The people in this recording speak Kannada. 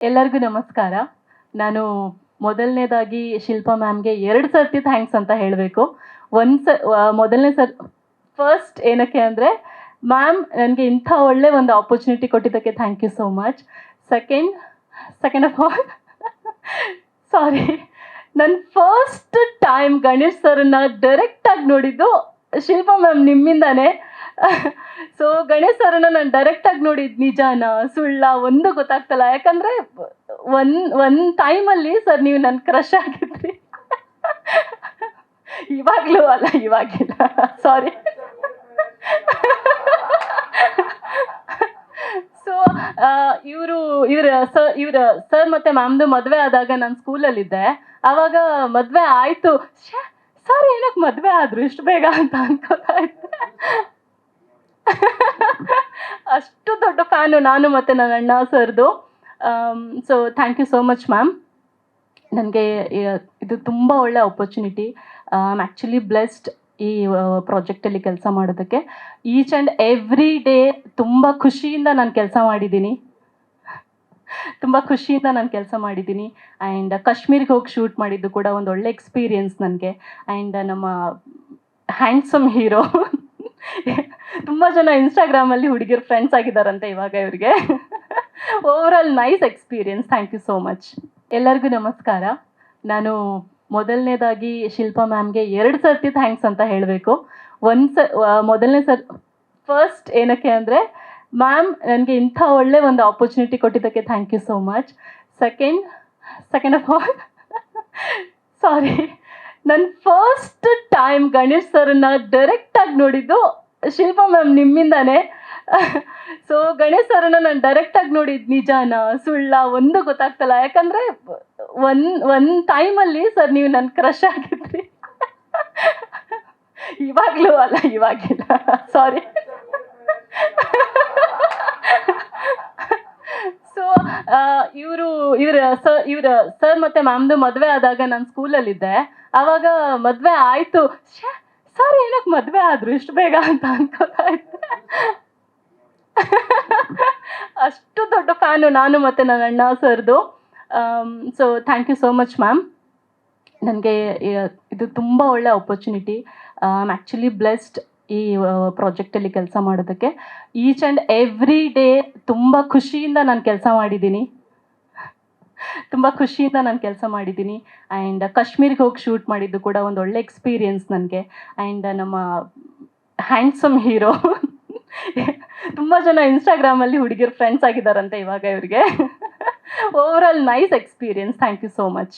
ಎಲ್ಲರಿಗೂ ನಮಸ್ಕಾರ. ನಾನು ಮೊದಲನೇದಾಗಿ ಶಿಲ್ಪಾ ಮ್ಯಾಮ್‌ಗೆ 2 ಸರ್ತಿ ಥ್ಯಾಂಕ್ಸ್ ಅಂತ ಹೇಳಬೇಕು. ಮೊದಲನೇ ಫಸ್ಟ್ ಏನಕ್ಕೆ ಅಂದರೆ, ಮ್ಯಾಮ್ ನನಗೆ ಇಂಥ ಒಳ್ಳೆ ಒಂದು ಆಪರ್ಚುನಿಟಿ ಕೊಟ್ಟಿದ್ದಕ್ಕೆ thank you so much. Second of all sorry, ನನ್ನ ಫಸ್ಟ್ ಟೈಮ್ ಗಣೇಶ್ ಸರ್‌ನ ಡೈರೆಕ್ಟಾಗಿ ನೋಡಿದ್ದು ಶಿಲ್ಪಾ ಮ್ಯಾಮ್ ನಿಮ್ಮಿಂದಾನೇ. ಸೊ ಗಣೇಶ್ ಸರ್‌ನ ನಾನು ಡೈರೆಕ್ಟಾಗಿ ನೋಡಿದ್ದು ನಿಜಾನಾ ಸುಳ್ಳ ಒಂದು ಗೊತ್ತಾಗ್ತಲ್ಲ. ಯಾಕಂದರೆ ಒಂದು ಟೈಮಲ್ಲಿ ಸರ್ ನೀವು ನನ್ನ ಕ್ರಶ್ ಆಗಿದ್ರಿ. ಇವಾಗಲೂ ಅಲ್ಲ, ಇವಾಗಿಲ್ಲ, ಸಾರಿ. ಸೊ ಇವ್ರ ಸರ್ ಮತ್ತು ಮ್ಯಾಮ್ದು ಮದುವೆ ಆದಾಗ ನಾನು ಸ್ಕೂಲಲ್ಲಿದ್ದೆ. ಆವಾಗ ಮದುವೆ ಆಯಿತು, ಸರ್ ಏನಕ್ಕೆ ಮದುವೆ ಆದರು ಇಷ್ಟು ಬೇಗ ಅಂತ ಅನ್ಕೋತಾ ಇದ್ದೆ. ಅಷ್ಟು ದೊಡ್ಡ ಫ್ಯಾನು ನಾನು ಮತ್ತು ನನ್ನ ಅಣ್ಣ ಸರ್ದು. So thank you so much ma'am. ನನಗೆ ಇದು ತುಂಬ ಒಳ್ಳೆ opportunity. I am actually blessed ಈ ಪ್ರಾಜೆಕ್ಟಲ್ಲಿ ಕೆಲಸ ಮಾಡೋದಕ್ಕೆ. ಈಚ್ ಆ್ಯಂಡ್ ಎವ್ರಿ ಡೇ ತುಂಬ ಖುಷಿಯಿಂದ ನಾನು ಕೆಲಸ ಮಾಡಿದ್ದೀನಿ. ಆ್ಯಂಡ್ ಕಾಶ್ಮೀರಿಗೆ ಹೋಗಿ ಶೂಟ್ ಮಾಡಿದ್ದು ಕೂಡ ಒಂದು ಒಳ್ಳೆ ಎಕ್ಸ್ಪೀರಿಯನ್ಸ್ ನನಗೆ. ಆ್ಯಂಡ್ ನಮ್ಮ ಹ್ಯಾಂಡ್ಸಮ್ ಹೀರೋ ತುಂಬ ಜನ ಇನ್ಸ್ಟಾಗ್ರಾಮಲ್ಲಿ ಹುಡುಗಿರು ಫ್ರೆಂಡ್ಸ್ ಆಗಿದ್ದಾರಂತೆ ಇವಾಗ ಇವ್ರಿಗೆ. Overall nice experience. Thank you so much. ಎಲ್ಲರಿಗೂ ನಮಸ್ಕಾರ. ನಾನು ಮೊದಲನೇದಾಗಿ ಶಿಲ್ಪಾ ಮ್ಯಾಮ್‌ಗೆ 2 ಸರ್ತಿ ಥ್ಯಾಂಕ್ಸ್ ಅಂತ ಹೇಳಬೇಕು. ಫಸ್ಟ್ ಏನಕ್ಕೆ ಅಂದರೆ, ಮ್ಯಾಮ್ ನನಗೆ ಇಂಥ ಒಳ್ಳೆ ಒಂದು ಆಪರ್ಚುನಿಟಿ ಕೊಟ್ಟಿದ್ದಕ್ಕೆ thank you so much. Second of all sorry, ನನ್ನ ಫಸ್ಟ್ ಟೈಮ್ ಗಣೇಶ್ ಸರ್‌ನ ಡೈರೆಕ್ಟಾಗಿ ನೋಡಿದ್ದು ಶಿಲ್ಪಾ ಮ್ಯಾಮ್ ನಿಮ್ಮಿಂದಾನೇ. ಸೊ ಗಣೇಶ್ ಸರ್‌ನ ನಾನು ಡೈರೆಕ್ಟಾಗಿ ನೋಡಿದ್ದು ನಿಜಾನಾ ಸುಳ್ಳ ಒಂದು ಗೊತ್ತಾಗ್ತಲ್ಲ. ಯಾಕಂದರೆ ಒಂದು ಟೈಮಲ್ಲಿ ಸರ್ ನೀವು ನನ್ನ ಕ್ರಶ್ ಆಗಿದ್ರಿ. ಇವಾಗಲೂ ಅಲ್ಲ, ಇವಾಗಿಲ್ಲ, ಸಾರಿ. ಸೊ ಇವ್ರ ಸರ್ ಮತ್ತು ಮ್ಯಾಮ್ದು ಮದುವೆ ಆದಾಗ ನಾನು ಸ್ಕೂಲಲ್ಲಿದ್ದೆ. ಆವಾಗ ಮದುವೆ ಆಯಿತು, ಸರ್ ಏನಕ್ಕೆ ಮದುವೆ ಆದರು ಇಷ್ಟು ಬೇಗ ಅಂತ ಅನ್ಕೋತಾ ಇದ್ದೆ. ಅಷ್ಟು ದೊಡ್ಡ ಫ್ಯಾನು ನಾನು ಮತ್ತು ನನ್ನ ಅಣ್ಣ ಸರ್ದು. So thank you so much ma'am. ನನಗೆ ಇದು ತುಂಬ ಒಳ್ಳೆ opportunity. I am actually blessed ಈ ಪ್ರಾಜೆಕ್ಟಲ್ಲಿ ಕೆಲಸ ಮಾಡೋದಕ್ಕೆ. ಈಚ್ ಆ್ಯಂಡ್ ಎವ್ರಿ ಡೇ ತುಂಬ ಖುಷಿಯಿಂದ ನಾನು ಕೆಲಸ ಮಾಡಿದ್ದೀನಿ. ಆ್ಯಂಡ್ ಕಾಶ್ಮೀರಿಗೆ ಹೋಗಿ ಶೂಟ್ ಮಾಡಿದ್ದು ಕೂಡ ಒಂದು ಒಳ್ಳೆ ಎಕ್ಸ್ಪೀರಿಯನ್ಸ್ ನನಗೆ. ಆ್ಯಂಡ್ ನಮ್ಮ ಹ್ಯಾಂಡ್ಸಮ್ ಹೀರೋ ತುಂಬ ಜನ ಇನ್ಸ್ಟಾಗ್ರಾಮಲ್ಲಿ ಹುಡುಗಿರು ಫ್ರೆಂಡ್ಸ್ ಆಗಿದ್ದಾರಂತೆ ಇವಾಗ ಇವ್ರಿಗೆ. Overall nice experience. Thank you so much.